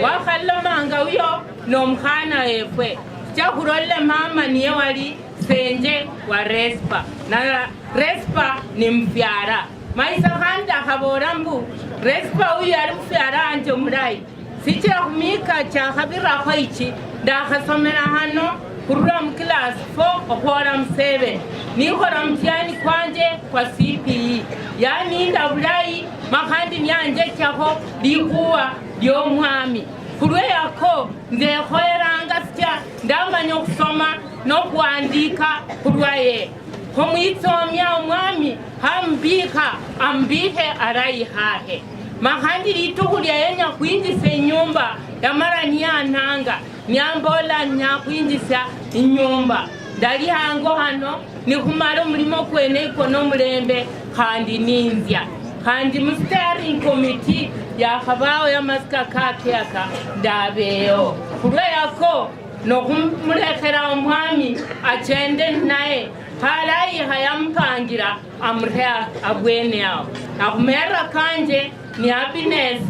wakhalomanga uyo nomkhana efwe chakurolle mama niye wali senje wa Respa na Respa ni mbyara maisa kandi akhabora mbu Respa uyo ali mbyara anje murayi sichira kumika chakhabirakho ichi ndakhasomera hano kurura mu class 4 okhora mu 7 nikhora mutihani kwanje kwa CPE yani ndabulayi makhandi nyanje chakho likhuwa lyomwami khulwe yako ndekhoeranga sitya ndamanya okhusoma nokhwandika khulwaye khomwitsomya omwami hambika ambikhe arayi hahe makhandi litukhu lyayenya khwinjisa inyumba yamara niyananga nyambola nyakwinjisa inyumba ndali hango hano nikhumala omulimo kwene ikono mulembe khandi ninzya khandi mu steering committee yakhabawo yamasika kakeaka ndabeyo khulwe yako nokhumulekhera omwami achende naye halayi hayamupangira amure abwene awo nakhumerera kanje ni Happiness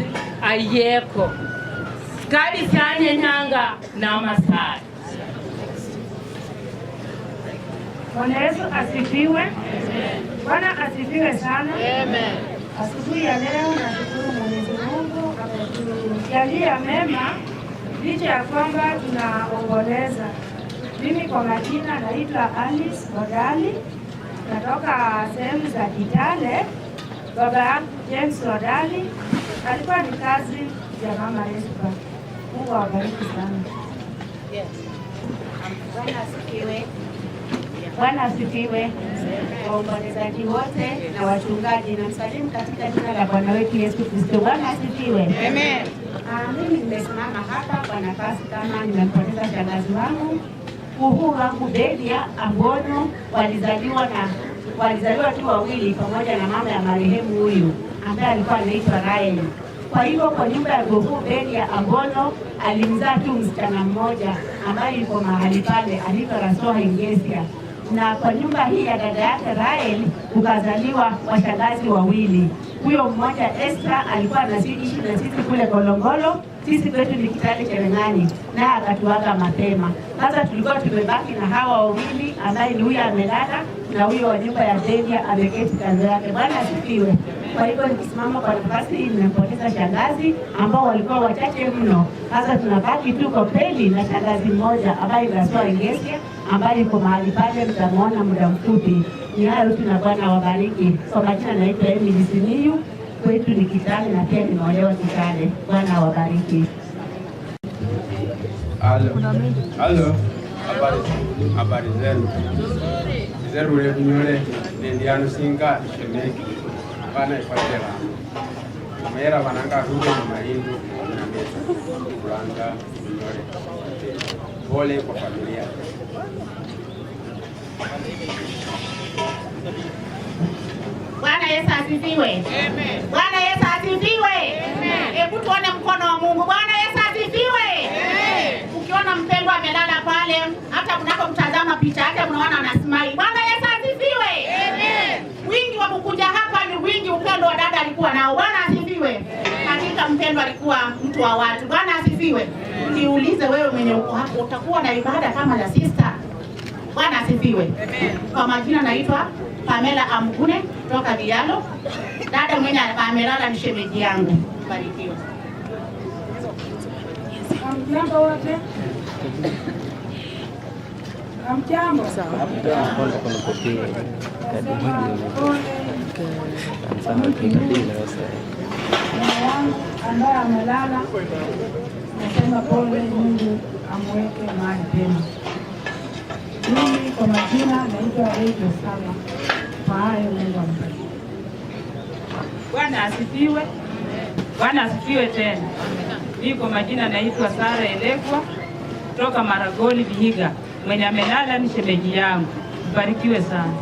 Ayeko kali cyane nyanga na Masai. Bwana Yesu asifiwe. Bwana asifiwe sana. Amen. Asubuhi ya leo nashukuru Mwenyezi Mungu ametujalia mema licha ya kwamba tunaomboleza. Mimi kwa majina naitwa Alice Odali, natoka sehemu za Kitale. Baba yangu James Odali alikuwa ni kazi ya mama Espa. Mungu awabariki sana. Yes. Bwana asifiwe. Bwana asifiwe. Waombolezaji wote na wachungaji na msalimu katika jina la Bwana wetu Yesu Kristo. Bwana asifiwe. Amen. Mimi nimesimama hapa kwa nafasi kama nimempoteza shangazi wangu Uhuru wangu Delia Ambono. Walizaliwa tu wawili pamoja na mama ya marehemu huyu ambaye alikuwa anaitwa Rael. Kwa hivyo kwa nyumba ya Uhuru Delia Ambono alimzaa tu msichana mmoja ambaye yuko mahali pale anaitwa Rasoha Ingesia. Na kwa nyumba hii ya dada yake Rael ukazaliwa washangazi wawili. Huyo mmoja Esther alikuwa anaishi na sisi kule Golongolo, sisi kwetu ni Kitale Cherengani, na akatuaga mapema. Sasa tulikuwa tumebaki na hawa wawili ambaye ni huyo amelala na huyo wa nyumba ya Delia ameketi kando yake. Bwana asifiwe. Kwa hivyo nikisimama kwa nafasi hii nimempoteza shangazi ambao walikuwa wachache mno. Sasa tunabaki tu kwa Peli na shangazi mmoja ambaye ni Rasoa Ingesia ambaye yuko mahali pale, mtamuona muda mfupi. Ni hayo tu na Bwana wabariki. Kwa majina naitwa Emily Simiyu, kwetu ni Kitale na pia nimeolewa Kitale. Bwana wabariki. Halo. Habari zenu. Zeru le kunyole nendiano singa shemeki. Bana ifatela. Mera bananga rude na mahindu na mesa. Kuranga kunyole. Pole kwa familia. Bwana Yesu asifiwe. Amen. Bwana Yesu asifiwe. Amen. Hebu tuone mkono wa Mungu. Bwana Yesu asifiwe. Amen. Ukiona mpendwa amelala pale, hata mnapomtazama picha yake mnaona anasmile. Bwana Yesu asifiwe. Amen. Wingi wa kukuja hapa ni wingi upendo wa dada alikuwa nao. Bwana asifiwe. Hakika mpendwa alikuwa mtu wa watu. Bwana asifiwe. Niulize wewe mwenye uko hapo utakuwa na ibada kama la sister. Bwana asifiwe. Amen. Kwa majina naitwa Pamela Amgune kutoka Dialo. Dada mwenye amelala ni shemeji yangu. Barikiwa. Hamjambo wote? Hamjambo? Mama wangu ambaye amelala nasema pole, Mungu amweke mahali pema. Mimi kwa majina naitwa Rachel Sama. Kwa hayo Mungu ambariki. Bwana asifiwe. Bwana asifiwe tena. Mimi kwa majina naitwa Sara Elekwa kutoka Maragoli Vihiga. Mwenye amelala ni shemeji yangu. Mbarikiwe sana.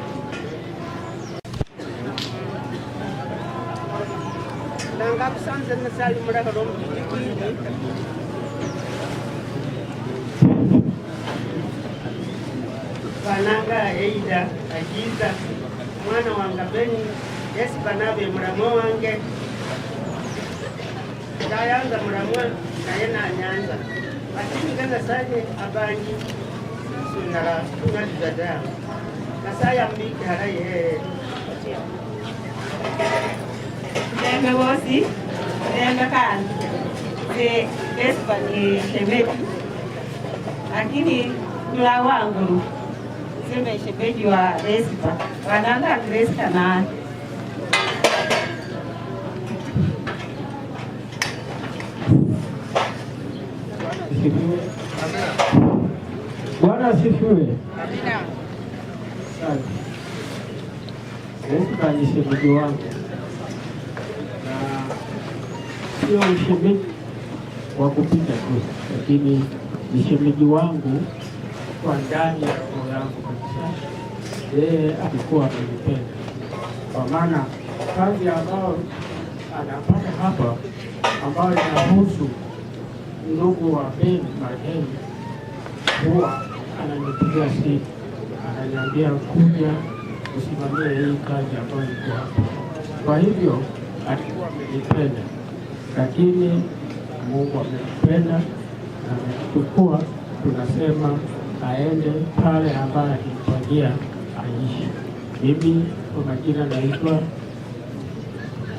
Bananga Eida Ajiza mwana wanga Beni Yesu banabe muramo wange Dayanga muramwa naye na Nyanza lakini kana saje abangi sunara tunadada kasaya mbiki haraye Nembe bosi, nembe kan. Se Espa ni shemeji. Lakini mla wangu sema shemeji wa Espa. Wananga Espa na Bwana asifiwe. Amina. Asante. Espa ni shemeji wangu. Sio ushemeji wa kupita tu, lakini ni shemeji wangu kwa ndani ya roho yangu kabisa. Yeye alikuwa amenipenda, kwa maana kazi ambayo anapata hapa ambayo inahusu ndugu wa Beni marehemu, huwa ananipigia simu, ananiambia kuja usimamie hii kazi ambayo iko hapa. Kwa hivyo alikuwa amenipenda, lakini Mungu amenipenda na amechukua, tunasema aende pale ambaye alimpangia aishi. Mimi kwa majina naitwa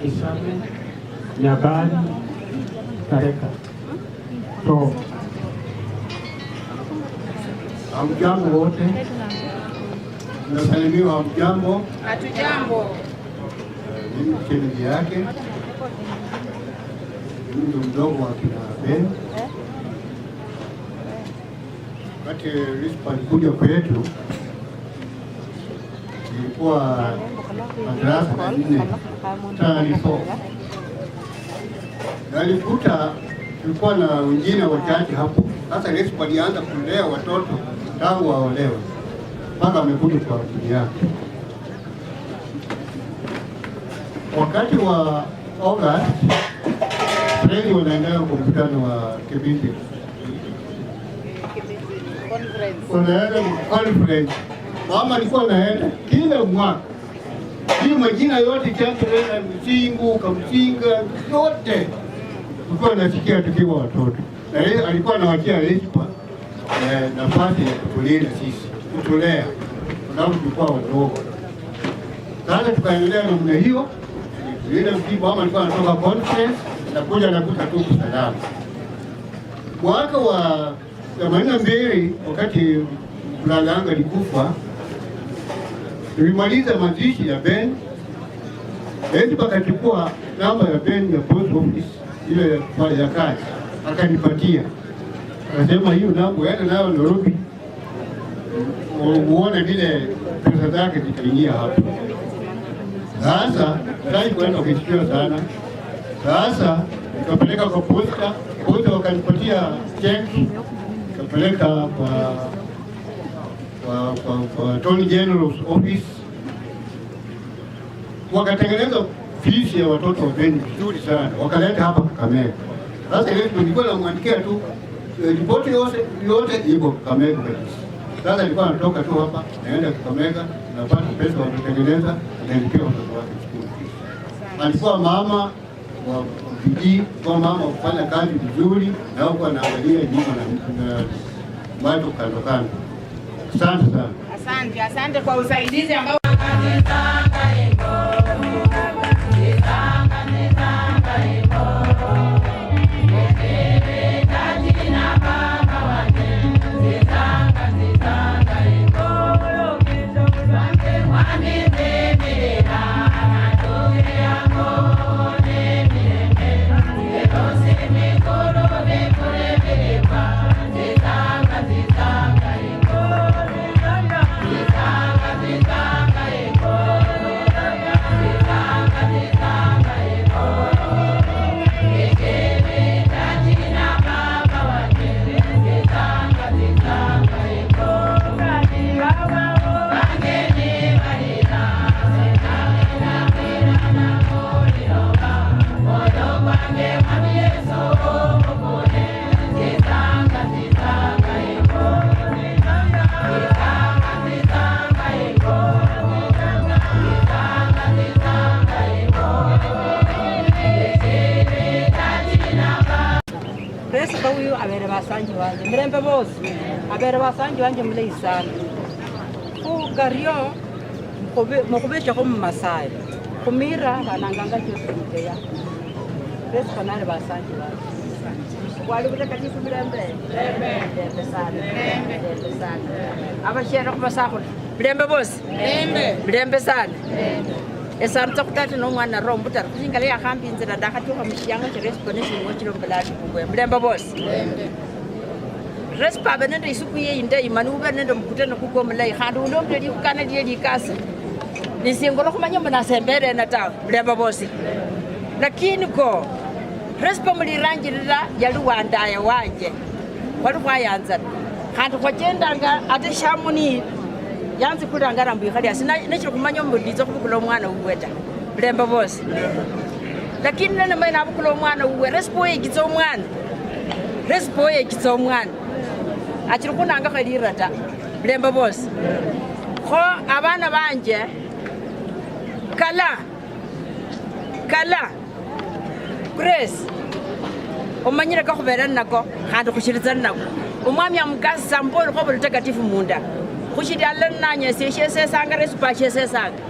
Isame Nyabali Kareka. Hamjambo wote, nasalimiwa. Hamjambo? Hatujambo. Mimi shemeji yake, mimi ndo mdogo wa kina Ben. Wakati Rispa alikuja kwetu, ilikuwa madarasa la 4 tani 4, na alikuta tulikuwa na wengine wachache hapo. Sasa Rispa alianza kulea watoto tangu waolewe mpaka amekuja kwa akili yake. Wakati wa August, Fredi wanaendelea kwa mkutano wa Kibindi, wanaenda conference. Mama alikuwa anaenda kila mwaka, hii majina yote Chantorena, Msingu, Kamsinga yote tulikuwa nasikia tukiwa watoto, na yeye alikuwa anawatia Rispa nafasi ya kutulinda sisi, kutulea, kwa sababu tulikuwa wadogo. Sasa tukaendelea namna hiyo. Ile msiba mama alikuwa anatoka conference na kuja nakuta tu salama. Mwaka wa 82 wakati Mlanganga alikufa, tulimaliza mazishi ya Ben. Eti akachukua namba ya Ben ya post office ile ya kazi, akanipatia. Akasema hiyo namba yaenda nayo Nairobi, uone vile pesa zake zitaingia hapo. Sasa sasa kwenda kusikia sana. Sasa nikapeleka kwa posta, wakanipatia cheki, nikapeleka kwa Attorney General's office. Wakatengeneza fees ya watoto wa Ben vizuri sana, wakaleta hapa Kakamega. Sasa ile tulikuwa namwandikia tu ripoti yote iko Kakamega kabisa. Sasa nilikuwa natoka tu hapa naenda Kakamega, napata pesa wanatengeneza, naelekea watoto wake shule. Alikuwa mama wa bidii, kwa mama kufanya kazi vizuri, na huko anaangalia nyuma na watu kando kando. Asante sana. Asante kwa usaidizi ambao huyu abere basanji wanje mirembe bose abere basanji wanje mulei sana ugario mukubesha ko mu Masai kumira bananganga cyose bese kanale basanji wanje wali butakatifu mirembe mirembe sana abashera kubasako mirembe bose mirembe sana esarutsa kutata nomwana rombo tari kushingale yakambinzira ndakatuka mushiyanga cheresponation wochiro mbelati kugwe mirembe bose respa benende isukuye inde imani ubenende mukutana kugwe mulai khandu ulombe likana likasi nisingolo kumanya mna sembere na tawe mirembe bose lakini ko respa mulirangirira yali wandaya wanje wali kwayanza khandu kwachendanga ate shamuni yanzi kulangara mbikhali asina nechiro kumanya mbulizo kubukula omwana uweta mirembe bose lakini nene maina abukula omwana uwe respo yekitsa omwana achiri kunanga khalirata mirembe bose kho abana banje kala Grace omanyira ka khubera nako khandi khushiriza nako umwami amugasi sambolo khobo lutakatifu munda khushidala nanye seshese sanga respa shese sanga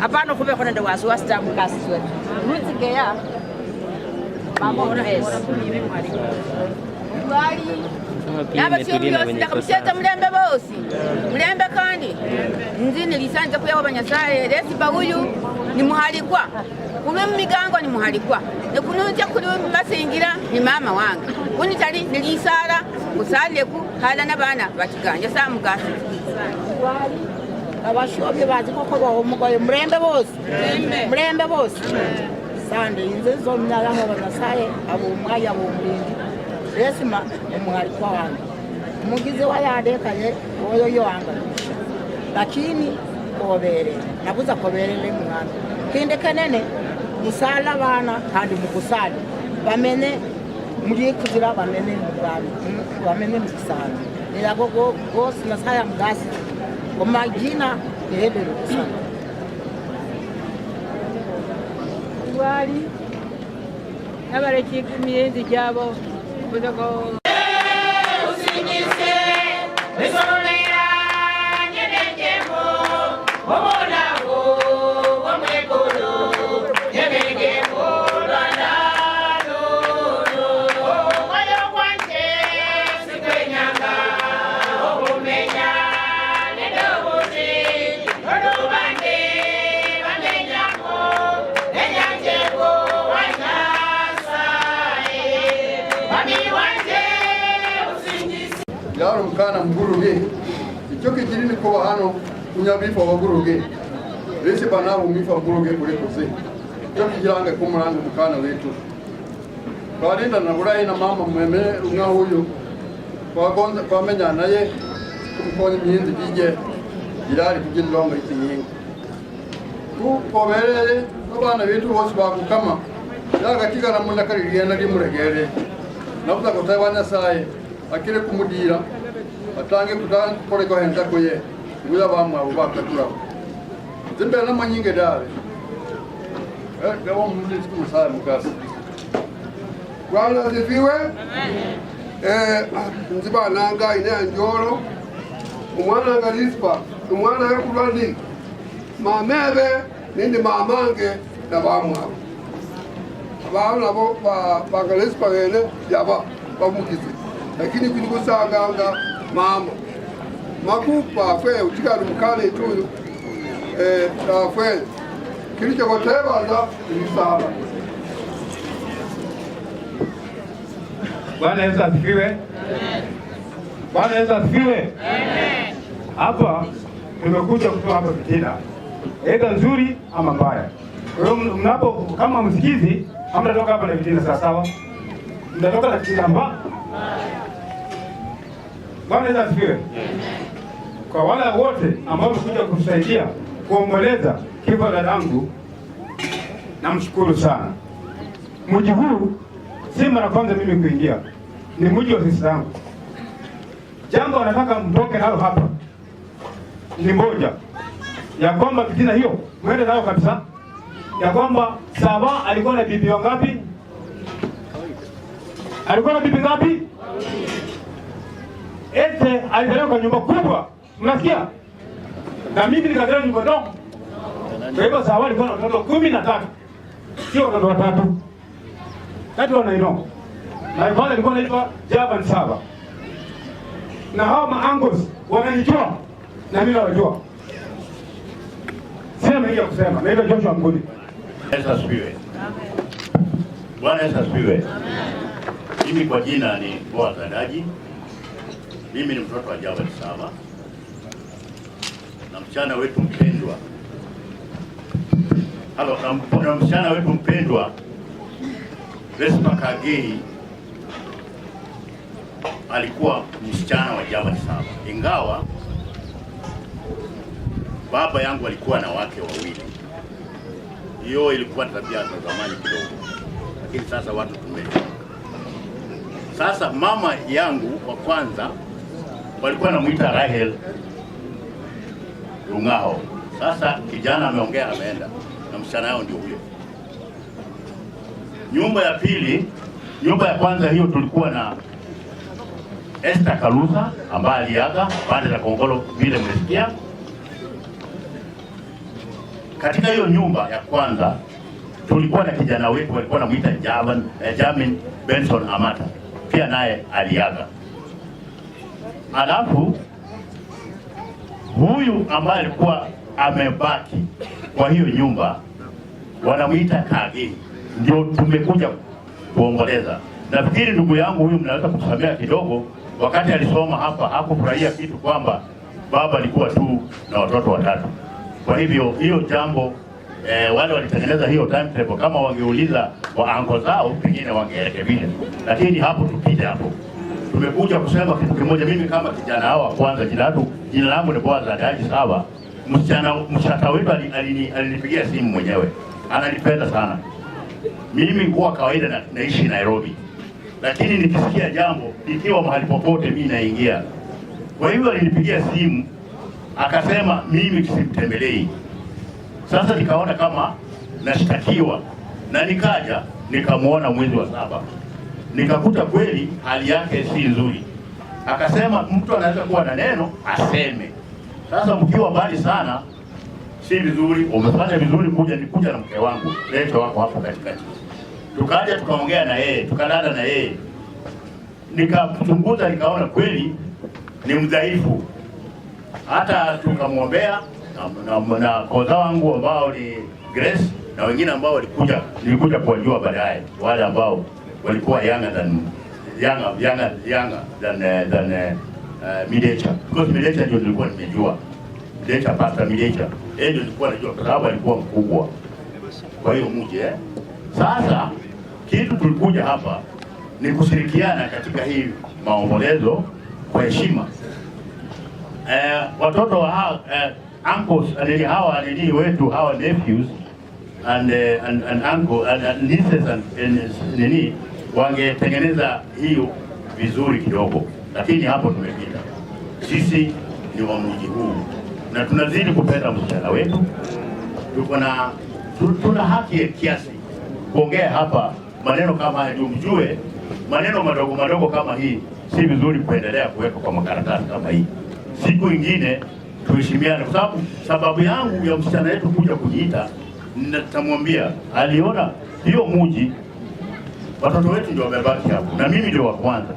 apana khube khona ndo wasu wasta mugasi swe mutikeya mama Grace wali Yabasyombyosindakabuseta mulembe bosi mulembe kandi nzini lisanja kuyawa banyasaye lesiba huyu ni muhalikwa kume mumigango ni muhalikwa nekununja kuli masingira ni mama wange kunitali nilisala kusaleku hala nabana bakiganja samugasi abashobye bazi koko bahomugoye mulembe bosi sande inze zomnyala ho banyasaye abo mwaya bo mulindi Resima umuhalikwa wangu umugizi wayadekaye oyo yoanga lakini obere nabuza koberele mwana kinde kanene musala bana kandi mukusala bamene muri kuzira bamene mubwami bamene musala nirago gose nasaya mugasi omagina ehebero kusala wali nabareki kumiyezi jabo Budago yaro mkana mguruge icyo kigirini ko hano kunyabifa waguruge bese banabo mifa mguruge kuri kose cyo kigiranga ko muranga mukana wetu barinda na burayi na mama mweme unga huyu kwagonza kwamenya naye kumukoni myindi bije irari kugindonga ikinyinga ku koberere abana betu bose bakukama yaga kigana munda karigenda limuregere nabuza ko tabanya saye akire kumudira atange kudanga koreko henda koye uya bamwa ubakatura zimbe na manyinge dale gawo mundi kumusala mukasi wala zifiwe nziba nanga ine anjoro umwana ngalispa umwana yakulandi mamebe nindi mamange na bamwa abana bo bangalispa wene yaba bamukizi lakini kulikusanganga mama makupa kwe utikali mukale tuyu kwe kilicho kotebaza nisala. Bwana Yesu asifiwe. Bwana Yesu asifiwe. Hapa tumekuja kutoa hapa fitina, aidha nzuri ama mbaya. Kwa hiyo mnapo kama msikizi hamtatoka hapa na fitina sawa sawa, mtatoka na fitina mbaya. Bwana Yesu asifiwe. Kwa wale wote ambao wamekuja kusaidia kuomboleza kifo cha dadangu, namshukuru sana. Mji huu si mara kwanza mimi kuingia, ni mji wa sisi zangu. Jambo nataka mtoke nalo hapa ni moja, ya kwamba fitina hiyo mwende nayo kabisa, ya kwamba Saba alikuwa na bibi wangapi? Alikuwa na bibi ngapi? Ete alizaliwa kwa nyumba kubwa, mnasikia? Na mimi nikazaliwa nyumba ndogo. Kwa hivyo Saba alikuwa na watoto 13. Sio watoto watatu. Tatu wanaino. Na hivyo alikuwa anaitwa Jaban Saba. Na hao maangos wananijua na mimi nawajua. Sina mengi ya kusema. Naitwa Joshua Mgudi. Yesu asifiwe. Bwana Yesu asifiwe. Mimi kwa jina ni Boaz Adaji. Mimi ni mtoto wa Jaban Saba na msichana wetu mpendwa. Na msichana wetu mpendwa Resma Kagei alikuwa msichana wa Jaban Saba, ingawa baba yangu alikuwa na wake wawili. Hiyo ilikuwa tabia za zamani kidogo, lakini sasa watu tumetoka. Sasa mama yangu wa kwanza walikuwa wanamuita Rahel Rungao. Sasa kijana ameongea ameenda na msichana yao ndio huyo. Nyumba ya pili, nyumba ya kwanza hiyo tulikuwa na Esther Kalusa ambaye aliaga pande za Kongolo vile mmesikia. Katika hiyo nyumba ya kwanza tulikuwa na kijana wetu walikuwa namuita Jamin Benson Amata, pia naye aliaga. Alafu huyu ambaye alikuwa amebaki kwa hiyo nyumba wanamuita Kage, ndio tumekuja kuomboleza. Nafikiri ndugu yangu huyu mnaweza kusamea kidogo, wakati alisoma hapa hakufurahia kitu kwamba baba alikuwa tu na watoto watatu. Kwa hivyo hiyo jambo wale walitengeneza hiyo timetable, kama wangeuliza wa anko zao pengine wangerekebisha, lakini hapo tupite hapo. Tumekuja kusema kitu kimoja. Mimi kama kijana hao wa kwanza, jina langu ni Boaz Adaji Saba. Mshata wetu alinipigia simu mwenyewe, ananipenda sana. Mimi kwa kawaida naishi Nairobi, lakini nikisikia jambo ikiwa mahali popote mimi naingia. Kwa hivyo alinipigia simu akasema mimi simtembelei. Sasa nikaona kama nashtakiwa, na nikaja nikamuona mwezi wa 7, nikakuta kweli hali yake si nzuri. Akasema mtu anaweza kuwa na neno aseme. Sasa mkiwa mbali sana si vizuri. Umefanya vizuri kuja na mke wangu, leo wako hapo katikati. Tukaja tukaongea na yeye, tukalala na yeye, nikachunguza nikaona kweli ni mdhaifu. Hata tukamwombea na koza wangu ambao ni Grace na wengine ambao nilikuja kuwajua baadaye, wale ambao walikuwa younger than Midecha. Because Midecha ndio nilikuwa nimejua. Midecha, Pastor Midecha. Yeye ndio nilikuwa najua kwa sababu alikuwa mkubwa. Kwa hiyo muje. Sasa kitu tulikuja hapa ni kushirikiana katika hii maombolezo kwa heshima. Watoto wa uncles hawa wetu, hawa nephews and uncle and nieces and wangetengeneza hiyo vizuri kidogo, lakini hapo tumepita. Sisi ni wa mji huu na tunazidi kupenda msichana wetu. Tuna haki ya kiasi kuongea hapa maneno kama haya, mjue maneno madogo kama hii si vizuri kuendelea kuweka kwa makaratasi kama hii. Siku nyingine tuheshimiane, kwa sababu yangu ya msichana wetu kuja kujiita, nitamwambia aliona hiyo mji watoto wetu ndio wamebaki hapo na mimi ndio wa kwanza.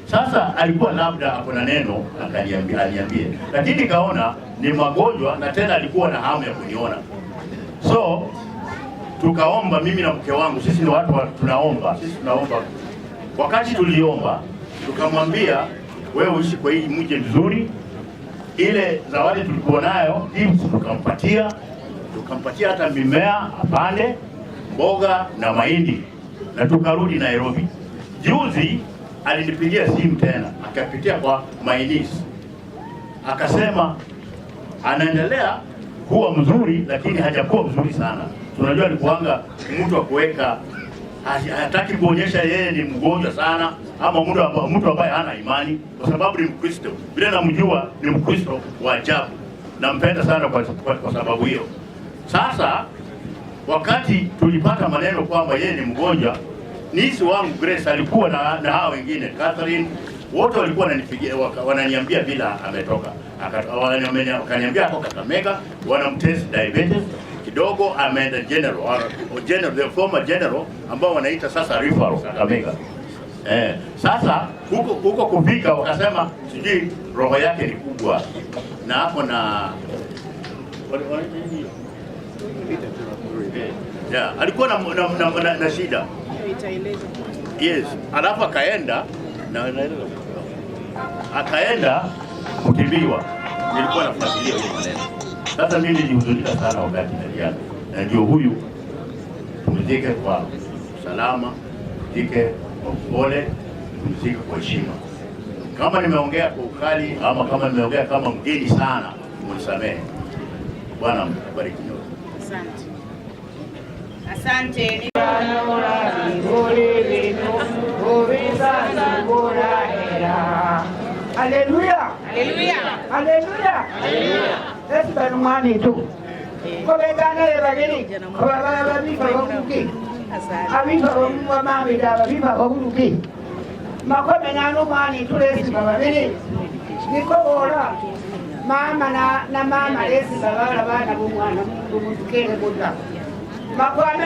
Sasa alikuwa labda hapo na neno aliniambia, lakini kaona ni magonjwa na tena alikuwa na hamu ya kuniona. So tukaomba mimi na mke wangu, sisi ni watu tunaomba. Wakati tuliomba tukamwambia wewe uishi kwa hii mji mzuri. Ile zawadi tulikuwa nayo hivi tukampatia hata mimea apande, mboga na mahindi, na tukarudi Nairobi. Juzi alinipigia simu tena akapitia kwa mainis, akasema anaendelea kuwa mzuri lakini hajakuwa mzuri sana. Tunajua alikuanga mtu wa kuweka, hataki kuonyesha yeye ni mgonjwa sana ama mtu ambaye hana imani, kwa sababu ni Mkristo. Bila namjua ni Mkristo wa ajabu, nampenda sana kwa sababu hiyo. Sasa wakati tulipata maneno kwamba yeye ni mgonjwa, nisi wangu Grace alikuwa na hao wengine Catherine, wote walikuwa wananipigia wananiambia bila ametoka. Akaniambia ako Kakamega wanamtest diabetes kidogo, ameenda general the former general ambao wanaita sasa referral Kakamega. Sasa huko kufika wakasema sijui roho yake ni kubwa na hapo na alikuwa na shida. Yes, alafu akaenda kutibiwa. Nilikuwa nafuatilia hiyo maneno. Sasa mimi nilihuzunika sana wakati niliaga. Na ndio huyu tumzike kwa salama, tumzike kwa pole, tumzike kwa heshima. Kama nimeongea kwa ukali ama kama nimeongea kama mgeni sana, mnisamehe. Bwana akubariki nyote. Asante. Asante. Haleluya. Haleluya. Haleluya. Haleluya. Esi banu mwani tu. Ko be kana ye bageni. Ko ba ba bi ko kuki. abiva omumwa mamida ababiva obuluki makome n'omwani tulesiba babiri nikobola mama na mama lesiba bala baana b'omwana bumutukere budda makwame